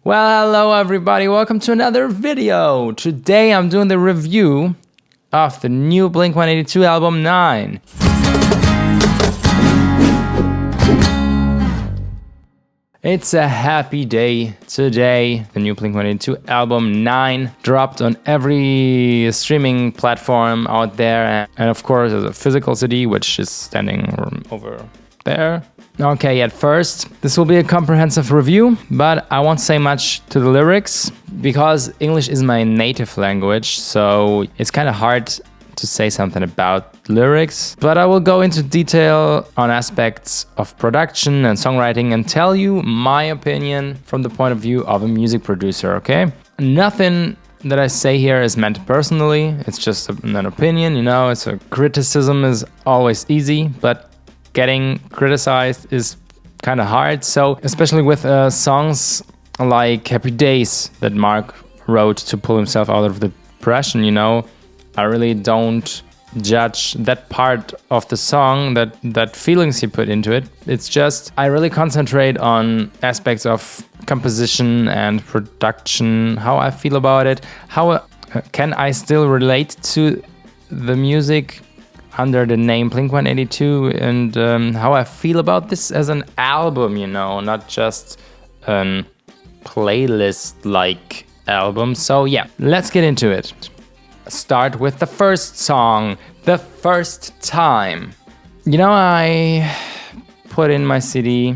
Well, hello everybody, welcome to another video. Today I'm doing the review of the new Blink-182 album 9. It's a happy day today. The new Blink-182 album 9 dropped on every streaming platform out there, and of course there's a physical CD which is standing over there. Okay, at first, this will be a comprehensive review, but I won't say much to the lyrics because English is my native language, so it's kind of hard to say something about lyrics. But I will go into detail on aspects of production and songwriting and tell you my opinion from the point of view of a music producer, okay? Nothing that I say here is meant personally, it's just an opinion, you know, it's a criticism is always easy, but getting criticized is kind of hard. So especially with songs like Happy Days that Mark wrote to pull himself out of the depression, you know, I really don't judge that part of the song, that feelings he put into it. It's just I really concentrate on aspects of composition and production, how I feel about it, how can I still relate to the music under the name Blink-182, and how I feel about this as an album, you know, not just a playlist-like album. So yeah, let's get into it. Start with the first song, The First Time. You know, I put in my CD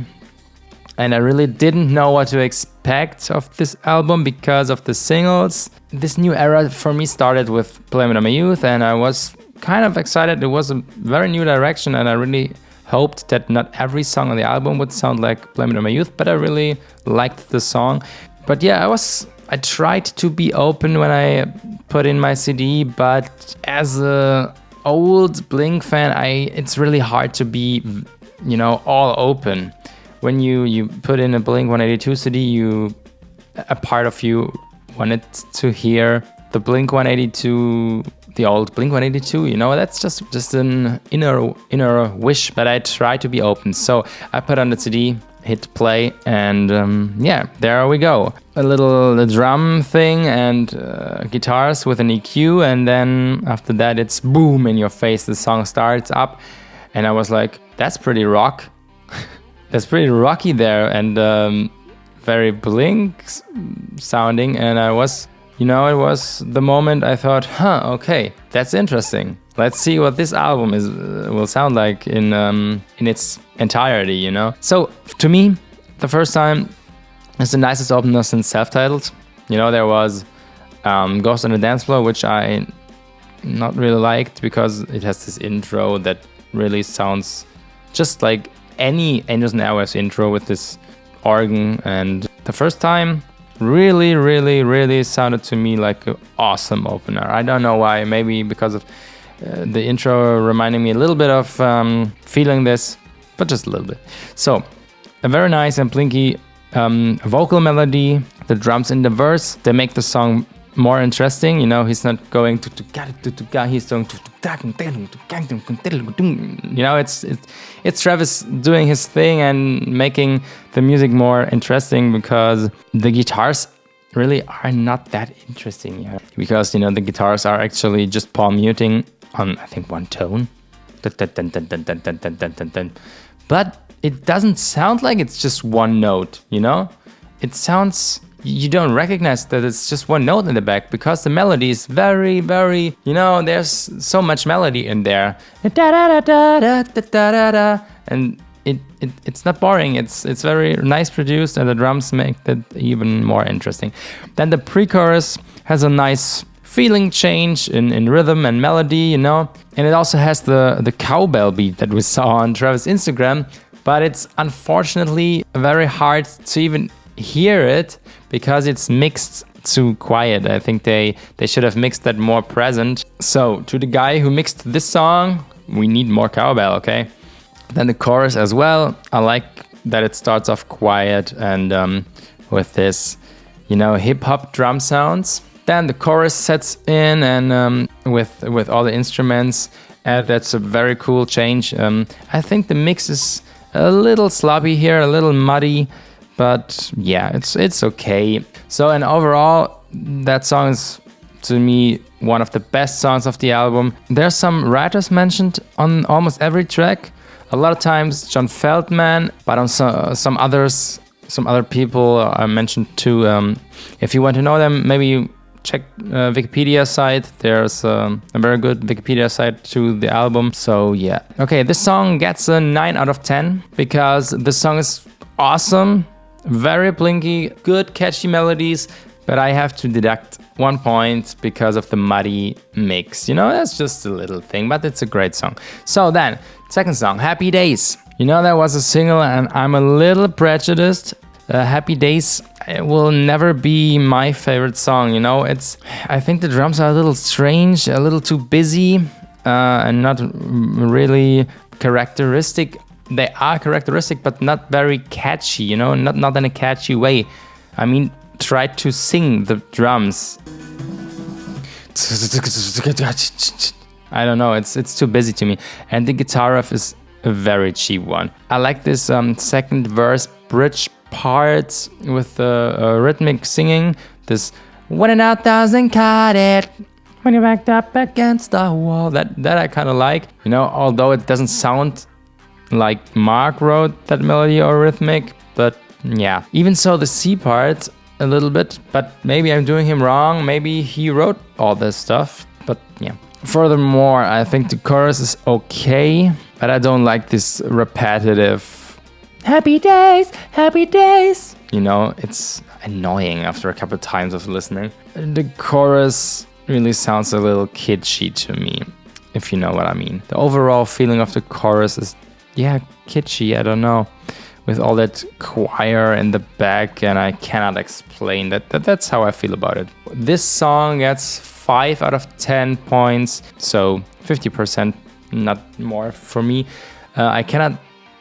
and I really didn't know what to expect of this album because of the singles. This new era for me started with Blame It On My Youth, and I was kind of excited. It was a very new direction, and I really hoped that not every song on the album would sound like Blame It On My Youth, but I really liked the song. But yeah, I tried to be open when I put in my CD, but as a old Blink fan, it's really hard to be, you know, all open. When you put in a Blink-182 CD, a part of you wanted to hear the Blink-182, the old Blink-182, you know, that's just an inner wish, but I try to be open. So I put on the CD, hit play, and yeah, there we go. A little drum thing and guitars with an EQ, and then after that it's boom in your face, the song starts up, and I was like, that's pretty rock. That's pretty rocky there, and very Blink sounding, and I was, you know, it was the moment I thought, okay, that's interesting. Let's see what this album will sound like in its entirety, you know. So to me, The First Time is the nicest opener since Self-Titled. You know, there was Ghost on the Dance Floor, which I not really liked because it has this intro that really sounds just like any Angels and Airwaves intro with this organ. And The First Time really sounded to me like an awesome opener. I don't know why, maybe because of the intro reminding me a little bit of Feeling This, but just a little bit. So a very nice and Blinky vocal melody, the drums in the verse, they make the song more interesting. You know, he's not going to he's going to, you know, it's Travis doing his thing and making the music more interesting, because the guitars really are not that interesting, yeah. Because, you know, the guitars are actually just palm muting on, I think, one tone, but it doesn't sound like it's just one note, you know. It sounds, you don't recognize that it's just one note in the back, because the melody is very, you know, there's so much melody in there, and it's not boring. It's very nice produced, and the drums make that even more interesting. Then the pre-chorus has a nice feeling change in rhythm and melody, you know, and it also has the cowbell beat that we saw on Travis' Instagram, but it's unfortunately very hard to even hear it because it's mixed too quiet. I think they should have mixed that more present. So to the guy who mixed this song, we need more cowbell, okay? Then the chorus as well, I like that it starts off quiet and with this, you know, hip-hop drum sounds. Then the chorus sets in, and with all the instruments, and that's a very cool change. I think the mix is a little sloppy here, a little muddy, but yeah, it's okay. So, and overall, that song is, to me, one of the best songs of the album. There's some writers mentioned on almost every track. A lot of times John Feldman, but on some other people are mentioned too. If you want to know them, maybe check Wikipedia site. There's a very good Wikipedia site to the album. So yeah. Okay, this song gets a 9 out of 10 because this song is awesome, very Blinky, good catchy melodies, but I have to deduct 1 point because of the muddy mix. You know, that's just a little thing, but it's a great song. So then, second song, Happy Days. You know, that was a single and I'm a little prejudiced. Happy Days will never be my favorite song, you know. I think the drums are a little strange, a little too busy, and not really characteristic. They are characteristic, but not very catchy, you know, not in a catchy way. I mean, try to sing the drums. I don't know, it's too busy to me. And the guitar riff is a very cheap one. I like this second verse bridge part with the rhythmic singing. This when an outhousing caught it, when you backed up against the wall. That I kind of like. You know, although it doesn't sound like Mark wrote that melody or rhythmic, but yeah. Even so, the C part a little bit, but maybe I'm doing him wrong. Maybe he wrote all this stuff, but yeah. Furthermore, I think the chorus is okay, but I don't like this repetitive happy days, happy days. You know, it's annoying after a couple of times of listening. The chorus really sounds a little kitschy to me, if you know what I mean. The overall feeling of the chorus is, yeah, kitschy, I don't know. With all that choir in the back, and I cannot explain that. That's how I feel about it. This song gets 5 out of 10 points, so 50%, not more for me. I cannot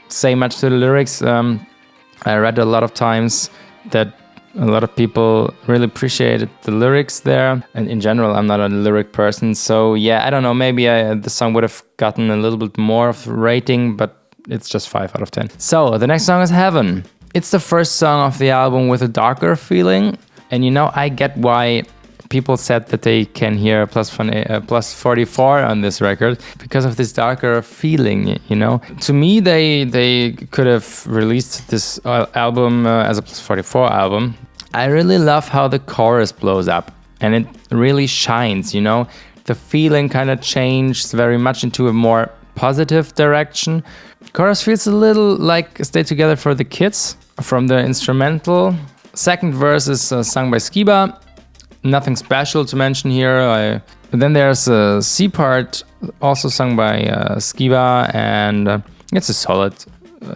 say much to the lyrics. I read a lot of times that a lot of people really appreciated the lyrics there, and in general, I'm not a lyric person, so yeah, I don't know, maybe the song would have gotten a little bit more of a rating, but it's just 5 out of 10. So the next song is Heaven. It's the first song of the album with a darker feeling, and you know, I get why people said that they can hear plus 44 on this record because of this darker feeling, you know. To me, they could have released this album as a plus 44 album. I really love how the chorus blows up and it really shines, you know. The feeling kind of changes very much into a more positive direction. Chorus feels a little like Stay Together for the Kids from the instrumental. Second verse is sung by Skiba. Nothing special to mention here. Then there's a C part also sung by Skiba, and it's a solid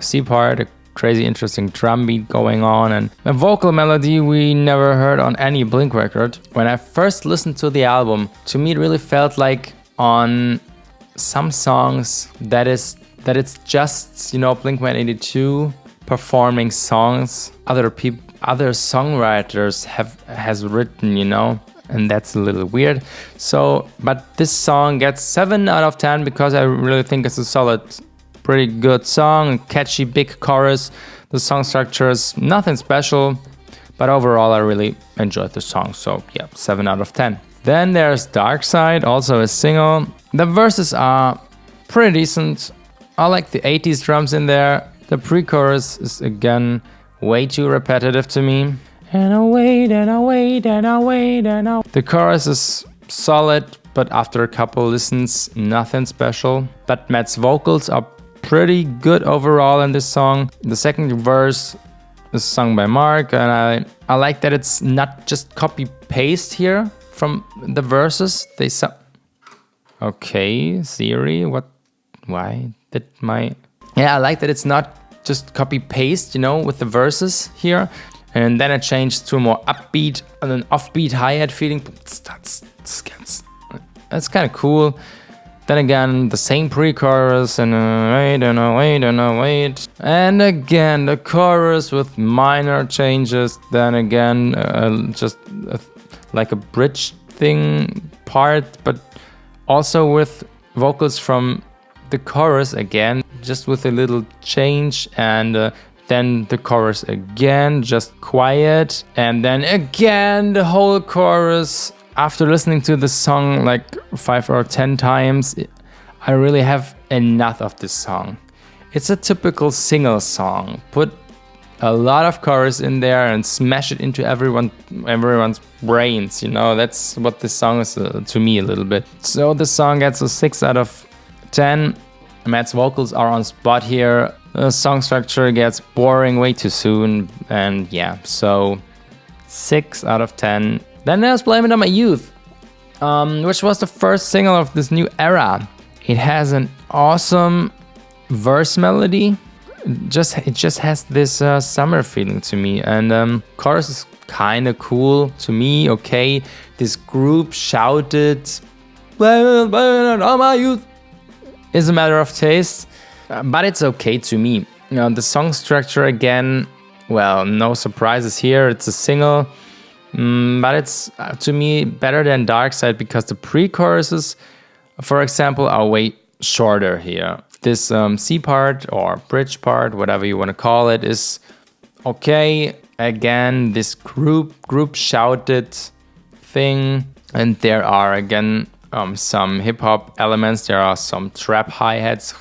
C part, a crazy interesting drum beat going on, and a vocal melody we never heard on any Blink record. When I first listened to the album, to me it really felt like on some songs that it's just, you know, Blink-182 performing songs other songwriters has written, you know, and that's a little weird. So, but this song gets 7 out of 10 because I really think it's a solid, pretty good song, catchy big chorus. The song structure is nothing special, but overall I really enjoyed the song. So yeah, 7 out of 10. Then there's Darkside, also a single. The verses are pretty decent. I like the 80s drums in there. The pre-chorus is again way too repetitive to me. And I wait, and I wait, and I wait, and I... The chorus is solid, but after a couple listens, nothing special. But Matt's vocals are pretty good overall in this song. The second verse is sung by Mark, and I like that it's not just copy-paste here from the verses. Okay, Siri, what? Why did my... Yeah, I like that it's not just copy-paste, you know, with the verses here. And then it changed to a more upbeat and an offbeat hi-hat feeling. That's kind of cool. Then again, the same pre-chorus and wait. And again, the chorus with minor changes. Then again, just like a bridge thing part, but also with vocals from the chorus again, just with a little change and then the chorus again, just quiet, and then again the whole chorus. After listening to this song like 5 or 10 times, I really have enough of this song. It's a typical single song. Put a lot of chorus in there and smash it into everyone's brains. You know, that's what this song is to me a little bit. So the song gets a 6 out of 10. Matt's vocals are on spot here. The song structure gets boring way too soon. And yeah, so 6 out of 10. Then there's Blame It On My Youth, which was the first single of this new era. It has an awesome verse melody. It just has this summer feeling to me, and chorus is kind of cool to me. Okay, this group shouted "Blame it on my youth" is a matter of taste, but it's okay to me. You know, the song structure again, well, no surprises here. It's a single, but it's to me better than Darkside because the pre-choruses, for example, are way shorter here. This C part or bridge part, whatever you want to call it, is okay. Again, this group shouted thing, and there are again some hip hop elements. There are some trap hi-hats.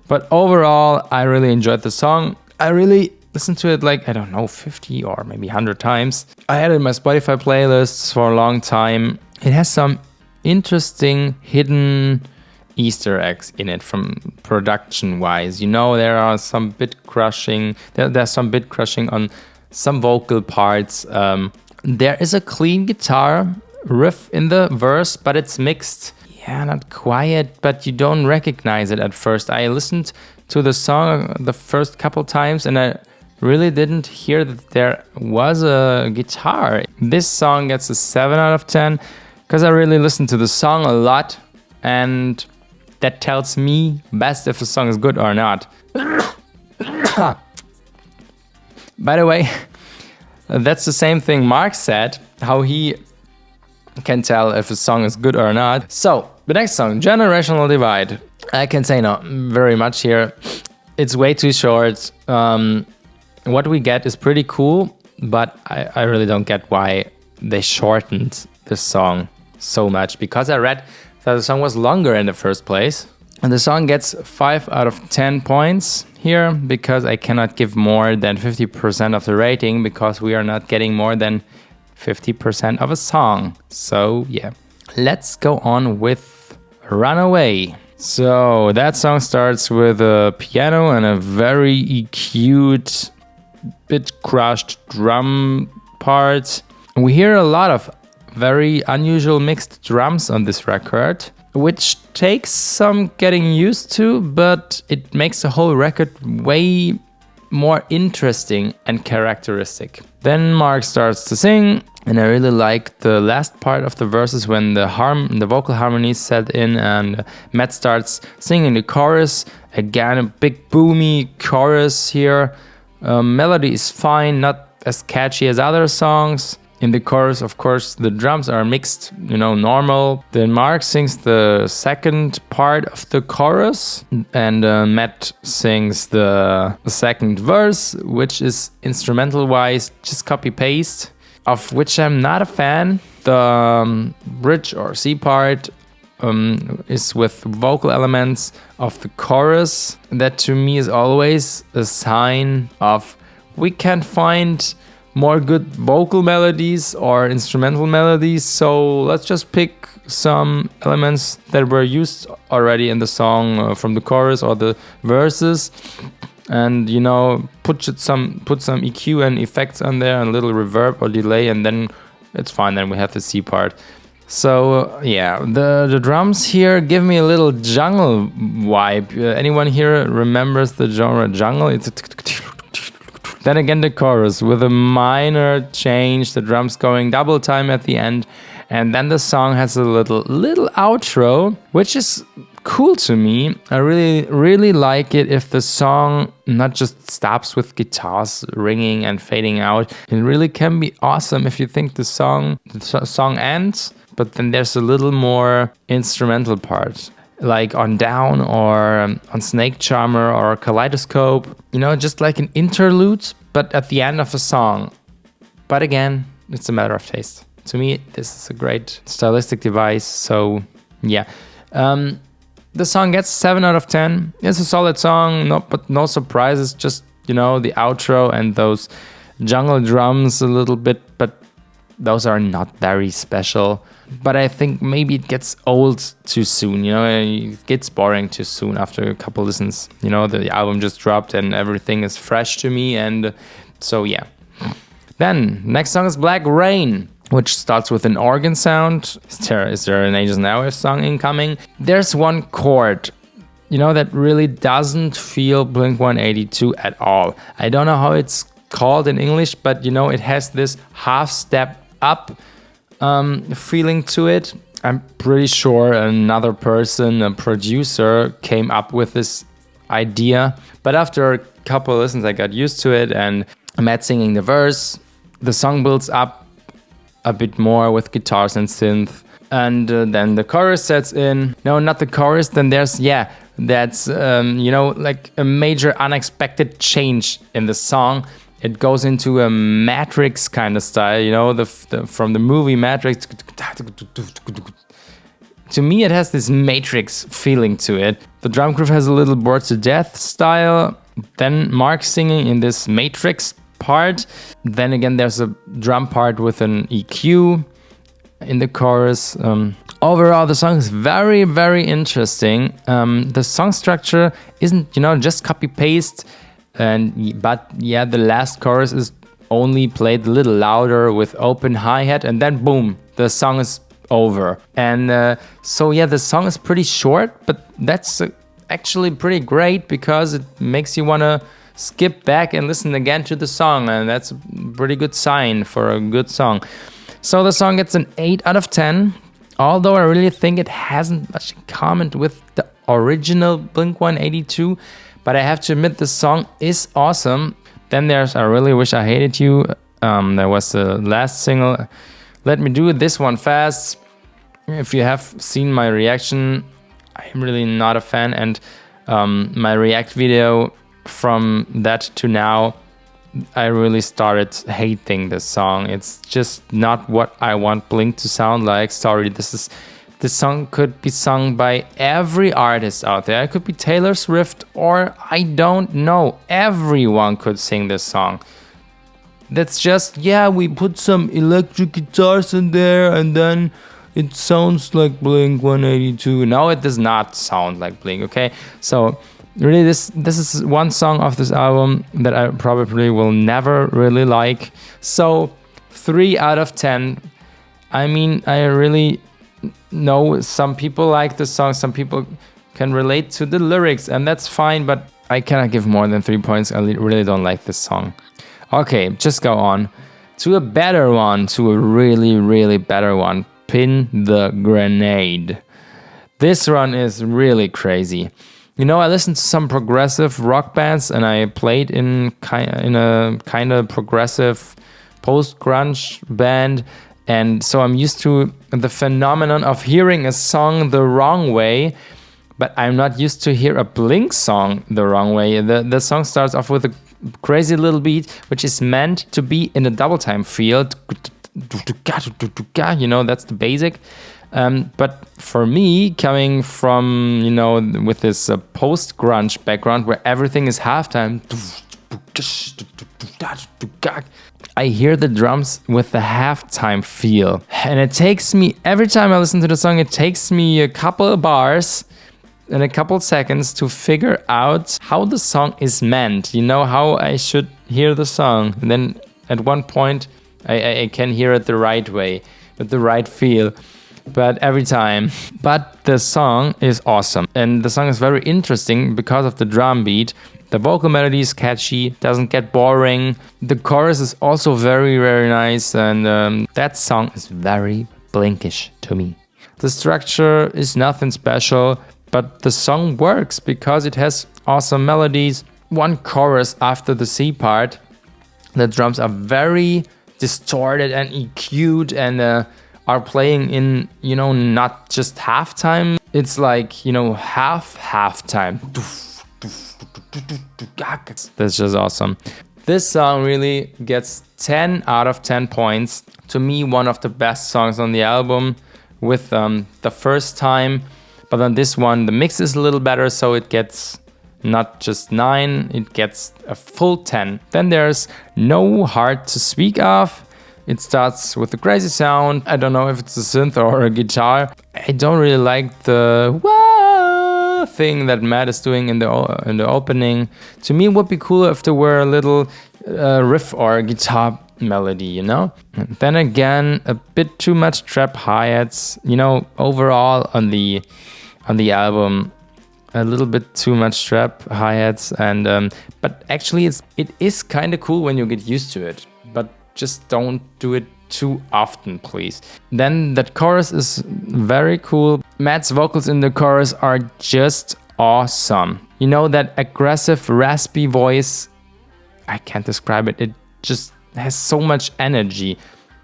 But overall, I really enjoyed the song. I really listened to it like, I don't know, 50 or maybe 100 times. I had it in my Spotify playlists for a long time. It has some interesting hidden Easter eggs in it from production wise. You know, there are some bit crushing. There's some bit crushing on some vocal parts. There is a clean guitar riff in the verse, but it's mixed. Yeah, not quiet, but you don't recognize it at first. I listened to the song the first couple times and I really didn't hear that there was a guitar. This song gets a 7 out of 10 because I really listened to the song a lot, and that tells me best if a song is good or not. By the way, that's the same thing Mark said, how he can tell if a song is good or not. So, the next song, Generational Divide. I can say not very much here. It's way too short. What we get is pretty cool, but I really don't get why they shortened this song so much, because I read that the song was longer in the first place. And the song gets 5 out of 10 points here because I cannot give more than 50% of the rating because we are not getting more than 50% of a song. So yeah, let's go on with Runaway. So that song starts with a piano and a very EQ'd, bit crushed drum part. We hear a lot of very unusual mixed drums on this record, which takes some getting used to, but it makes the whole record way more interesting and characteristic. Then Mark starts to sing, and I really like the last part of the verses when the vocal harmonies set in and Matt starts singing the chorus. Again, a big boomy chorus here. Melody is fine, not as catchy as other songs. In the chorus, of course, the drums are mixed, normal. Then Mark sings the second part of the chorus, and Matt sings the second verse, which is instrumental-wise just copy-paste, of which I'm not a fan. The bridge or C part is with vocal elements of the chorus. That to me is always a sign of we can't find more good vocal melodies or instrumental melodies, so let's just pick some elements that were used already in the song from the chorus or the verses, and put some EQ and effects on there and a little reverb or delay, and then it's fine. Then we have the C part. So yeah, the drums here give me a little jungle vibe. Anyone here remembers the genre jungle? It's then again the chorus with a minor change, the drums going double time at the end, and then the song has a little outro, which is cool to me. I really like it if the song not just stops with guitars ringing and fading out. It really can be awesome if you think the song ends, but then there's a little more instrumental part. like on Down or on Snake Charmer or Kaleidoscope, just like an interlude, but at the end of a song. But again, it's a matter of taste. To me, this is a great stylistic device. So yeah, the song gets 7 out of 10. It's a solid song, but no surprises, just the outro and those jungle drums a little bit, but those are not very special. But I think maybe it gets old too soon, it gets boring too soon after a couple listens. The album just dropped and everything is fresh to me, and so yeah. Then, next song is Black Rain, which starts with an organ sound. Is there an Ages Now song incoming? There's one chord, that really doesn't feel Blink-182 at all. I don't know how it's called in English, but it has this half step up feeling to it. I'm pretty sure another person, a producer, came up with this idea. But after a couple of listens, I got used to it, and Matt singing the verse. The song builds up a bit more with guitars and synth, and then the chorus sets in. No, not the chorus. Then there's that's like a major unexpected change in the song. It goes into a Matrix kind of style, from the movie Matrix. To me, it has this Matrix feeling to it. The drum groove has a little Bored to Death style. Then Mark singing in this Matrix part. Then again, there's a drum part with an EQ in the chorus. Overall, the song is very, very interesting. The song structure isn't, just copy-paste. But the last chorus is only played a little louder with open hi-hat, and then boom, the song is over. And the song is pretty short, but that's actually pretty great because it makes you want to skip back and listen again to the song, and that's a pretty good sign for a good song. So the song gets an 8 out of 10, although I really think it hasn't much in common with the original Blink-182, but I have to admit the song is awesome. Then there's I Really Wish I Hated You. There was the last single. Let me do this one fast. If you have seen my reaction, I'm really not a fan, and my react video from that to now, I really started hating this song. It's just not what I want Blink to sound like. Sorry, this song could be sung by every artist out there. It could be Taylor Swift, or I don't know. Everyone could sing this song. That's just, we put some electric guitars in there and then it sounds like Blink-182. No, it does not sound like Blink, okay? So really, this is one song of this album that I probably will never really like. So 3 out of 10. I mean, I really know some people like this song, some people can relate to the lyrics, and that's fine, but I cannot give more than 3 points. I really don't like this song. Okay, just go on to a better one, to a really, really better one. Pin the Grenade. This one is really crazy. I listened to some progressive rock bands, and I played in a kind of progressive post-grunge band, and so I'm used to the phenomenon of hearing a song the wrong way, but I'm not used to hear a Blink song the wrong way. The song starts off with a crazy little beat, which is meant to be in a double time feel. That's the basic. But for me, coming from, with this post-grunge background where everything is halftime, I hear the drums with the halftime feel. And it takes me, every time I listen to the song, it takes me a couple of bars and a couple seconds to figure out how the song is meant, how I should hear the song. And then at one point, I can hear it the right way, with the right feel. But every time. But the song is awesome. And the song is very interesting because of the drum beat. The vocal melody is catchy, doesn't get boring. The chorus is also very, very nice. And that song is very Blinkish to me. The structure is nothing special, but the song works because it has awesome melodies. One chorus after the C part. The drums are very distorted and EQ'd and are playing in, you know, not just halftime. It's like, you know, halftime. That's just awesome. This song really gets 10 out of 10 points. To me, one of the best songs on the album with the first time. But on this one, the mix is a little better, so it gets not just 9, it gets a full 10. Then there's No Heart to Speak Of. It starts with a crazy sound. I don't know if it's a synth or a guitar. I don't really like the whoa thing that Matt is doing in the opening. To me, it would be cool if there were a little riff or guitar melody, you know? And then again, a bit too much trap hi-hats. You know, overall on the album, a little bit too much trap hi-hats, and but actually it is kind of cool when you get used to it. But just don't do it too often, please. Then that chorus is very cool. Matt's vocals in the chorus are just awesome. You know, that aggressive, raspy voice, I can't describe it. It just has so much energy.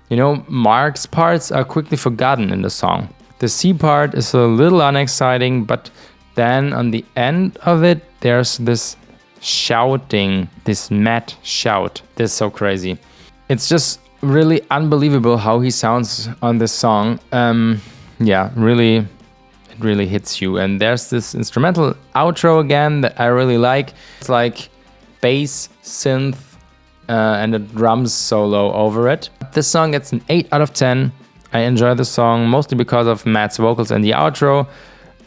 You know, Mark's parts are quickly forgotten in the song. The C part is a little unexciting, but then on the end of it, there's this shouting, this Matt shout. This is so crazy. It's just really unbelievable how he sounds on this song. Yeah, really, it really hits you. And there's this instrumental outro again that I really like. It's like bass, synth, and a drums solo over it. This song gets an 8 out of 10. I enjoy the song mostly because of Matt's vocals and the outro.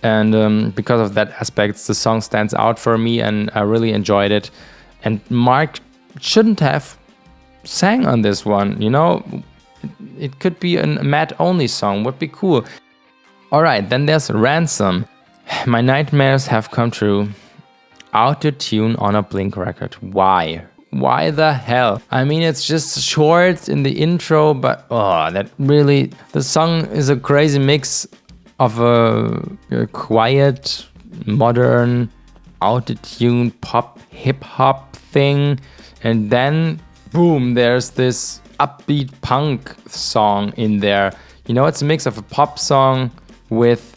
And because of that aspect, the song stands out for me and I really enjoyed it. And Mark shouldn't have sang on this one, you know? It could be a Matt-only song, would be cool. Alright, then there's Ransom. My nightmares have come true. Auto-tune on a Blink record. Why? Why the hell? I mean, it's just short in the intro, but that really... The song is a crazy mix of a quiet, modern, auto-tune, pop, hip-hop thing. And then, boom, there's this upbeat punk song in there. You know, it's a mix of a pop song with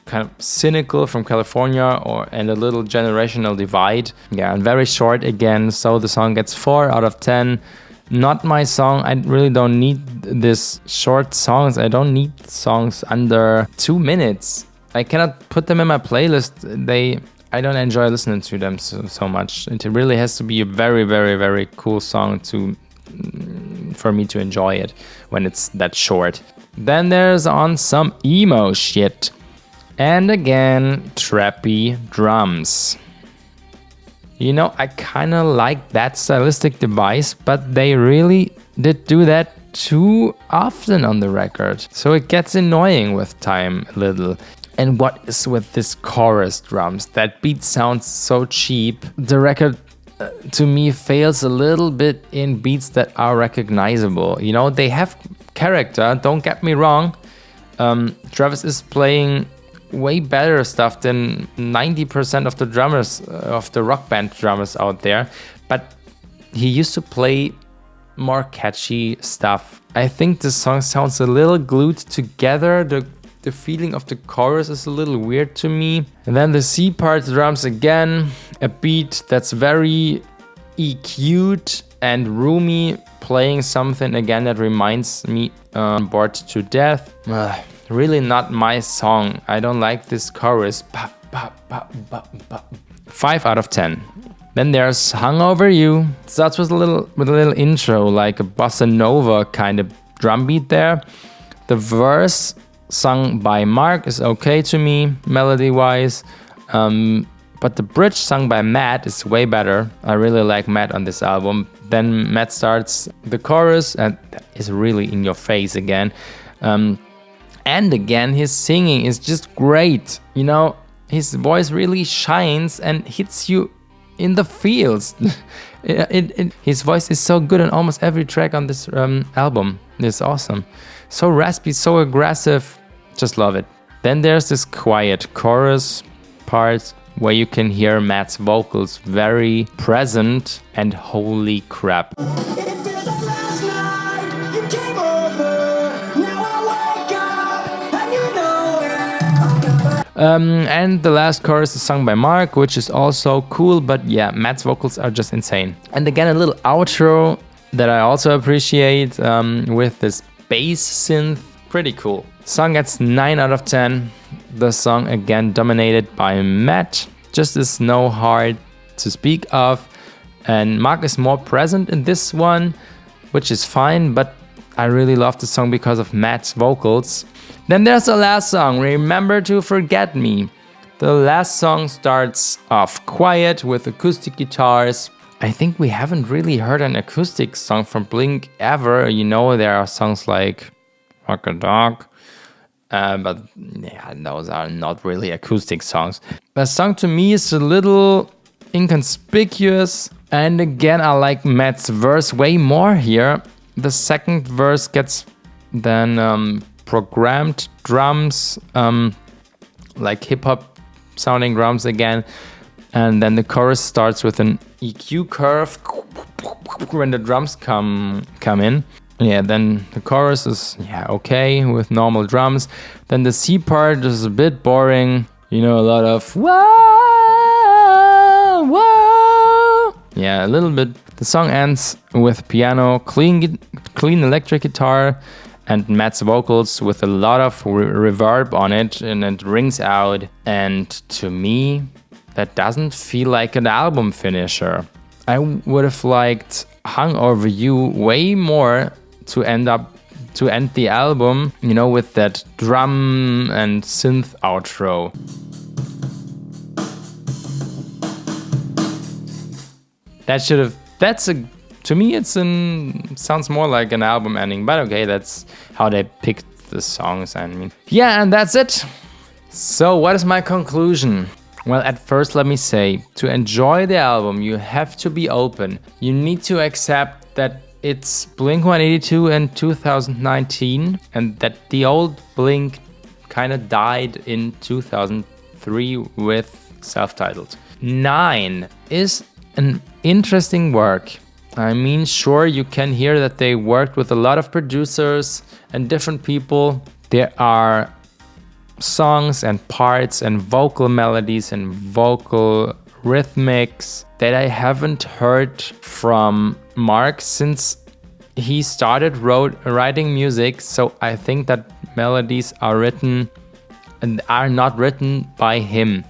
kind of Cynical from California and a little generational divide. Yeah, and very short again, so the song gets 4 out of 10. Not my song. I really don't need this short songs. I don't need songs under 2 minutes. I cannot put them in my playlist. I don't enjoy listening to them so much. It really has to be a very, very, very cool song for me to enjoy it when it's that short. Then there's On Some Emo Shit. And again, trappy drums. You know, I kind of like that stylistic device, but they really did do that too often on the record. So it gets annoying with time a little. And what is with this chorus drums? That beat sounds so cheap. The record, to me, fails a little bit in beats that are recognizable. You know, they have character, don't get me wrong. Travis is playing way better stuff than 90% of the drummers, of the rock band drummers out there. But he used to play more catchy stuff. I think the song sounds a little glued together. The feeling of the chorus is a little weird to me. And then the C part drums again, a beat that's very EQ'd and roomy, playing something again that reminds me Bored to Death. Really not my song. I don't like this chorus. 5 out of 10. Then there's Hungover You. It starts with a little intro, like a bossa nova kind of drum beat there. The verse sung by Mark is okay to me, melody-wise. But the bridge sung by Matt is way better. I really like Matt on this album. Then Matt starts the chorus and that is really in your face again. And again, his singing is just great. You know, his voice really shines and hits you in the feels. His voice is so good on almost every track on this album. It's awesome. So raspy, so aggressive. Just love it. Then there's this quiet chorus part where you can hear Matt's vocals very present and holy crap. And the last chorus is sung by Mark, which is also cool, but yeah, Matt's vocals are just insane. And again, a little outro that I also appreciate with this bass synth, pretty cool. Song gets 9 out of 10. The song again dominated by Matt, just is no heart to speak of. And Mark is more present in this one, which is fine, but I really love the song because of Matt's vocals. Then there's the last song, Remember to Forget Me. The last song starts off quiet with acoustic guitars. I think we haven't really heard an acoustic song from Blink ever. You know, there are songs like Rock a Dog, but yeah, those are not really acoustic songs. The song to me is a little inconspicuous. And again, I like Matt's verse way more here. The second verse gets then programmed drums, like hip-hop sounding drums again. And then the chorus starts with an EQ curve when the drums come in. Yeah, then the chorus is okay with normal drums. Then the C part is a bit boring. You know, a lot of whoa, whoa. Yeah, a little bit. The song ends with piano, clean electric guitar, and Matt's vocals with a lot of reverb on it, and it rings out. And to me, that doesn't feel like an album finisher. I would have liked Hungover You way more to end the album, you know, with that drum and synth outro. To me, sounds more like an album ending, but okay, that's how they picked the songs. I mean, yeah, and that's it. So what is my conclusion? Well, at first, let me say, to enjoy the album, you have to be open. You need to accept that it's Blink-182 in 2019 and that the old Blink kind of died in 2003 with Self-Titled. 9 is an interesting work. I mean, sure, you can hear that they worked with a lot of producers and different people. There are songs and parts and vocal melodies and vocal rhythmics that I haven't heard from Mark since he started writing music. So I think that melodies are written and are not written by him.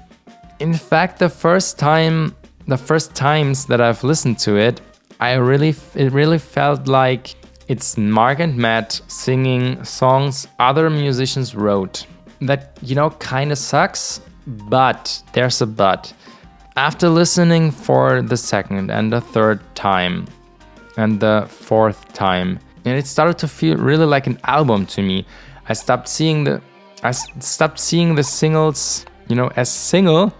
In fact, the first times that I've listened to it, it really felt like it's Mark and Matt singing songs other musicians wrote. That, you know, kind of sucks, but there's a but. After listening for the second and the third time and the fourth time, and it started to feel really like an album to me. I stopped seeing the singles, you know, as single,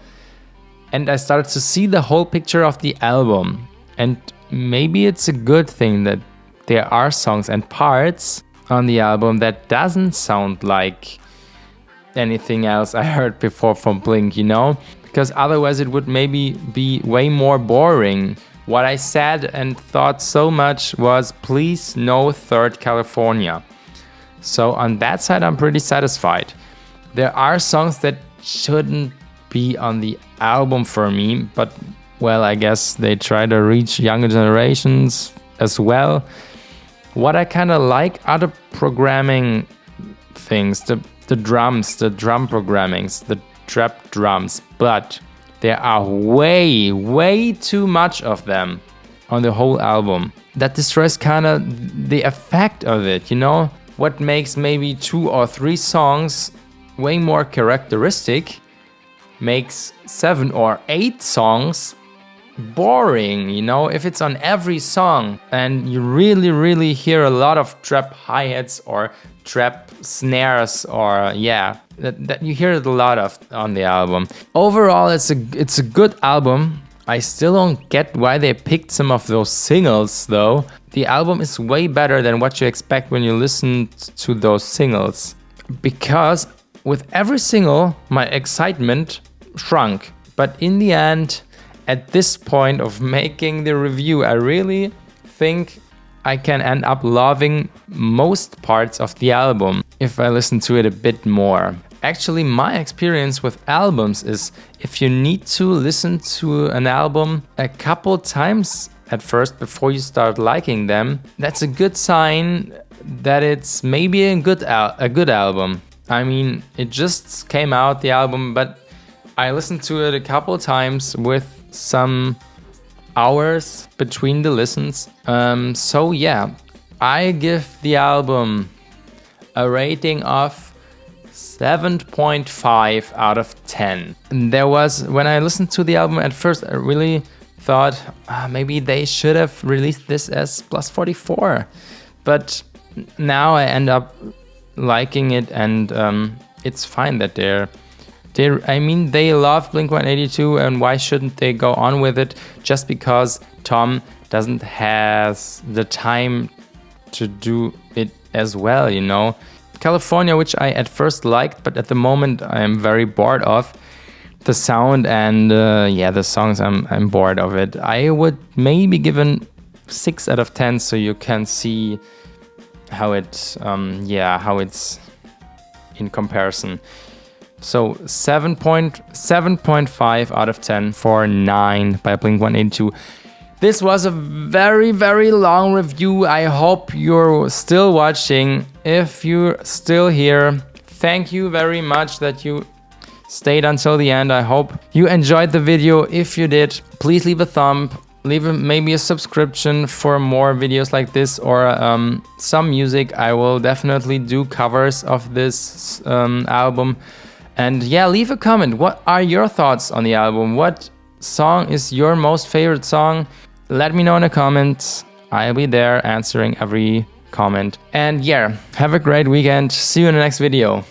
and I started to see the whole picture of the album. And maybe it's a good thing that there are songs and parts on the album that doesn't sound like anything else I heard before from Blink, you know? Because otherwise it would maybe be way more boring. What I said and thought so much was, please no third California. So on that side, I'm pretty satisfied. There are songs that shouldn't be on the album for me, but well, I guess they try to reach younger generations as well. What I kind of like are the programming things, the drums, the drum programmings, the trap drums, but there are way too much of them on the whole album. That destroys kind of the effect of it, you know? What makes maybe 2 or 3 songs way more characteristic makes 7 or 8 songs boring, you know? If it's on every song and you really hear a lot of trap hi-hats or trap snares, or that you hear it a lot of on the album. Overall, it's a good album. I still don't get why they picked some of those singles though. The album is way better than what you expect when you listen to those singles, because with every single my excitement shrunk. But in the end, at this point of making the review, I really think I can end up loving most parts of the album if I listen to it a bit more. actually my experience with albums is if you need to listen to an album a couple times at first before you start liking them, that's a good sign that it's maybe a good album. I mean, it just came out, the album, but I listened to it a couple times with some hours between the listens. So yeah, I give the album a rating of 7.5 out of 10. There was, when I listened to the album at first, I really thought maybe they should have released this as plus 44. But now I end up liking it, and it's fine that I mean, they love Blink-182, and why shouldn't they go on with it just because Tom doesn't have the time to do it as well, you know? California, which I at first liked, but at the moment I am very bored of the sound, and yeah, the songs, I'm bored of it. I would maybe give a 6 out of 10, so you can see how it's in comparison. So 7.5 out of 10 for 9 by Blink-182. This was a very, very long review. I hope you're still watching. If you're still here, thank you very much that you stayed until the end. I hope you enjoyed the video. If you did, please leave a thumb. Leave maybe a subscription for more videos like this, or some music. I will definitely do covers of this album. And yeah, leave a comment. What are your thoughts on the album? What song is your most favorite song? Let me know in the comments. I'll be there answering every comment. And yeah, have a great weekend. See you in the next video.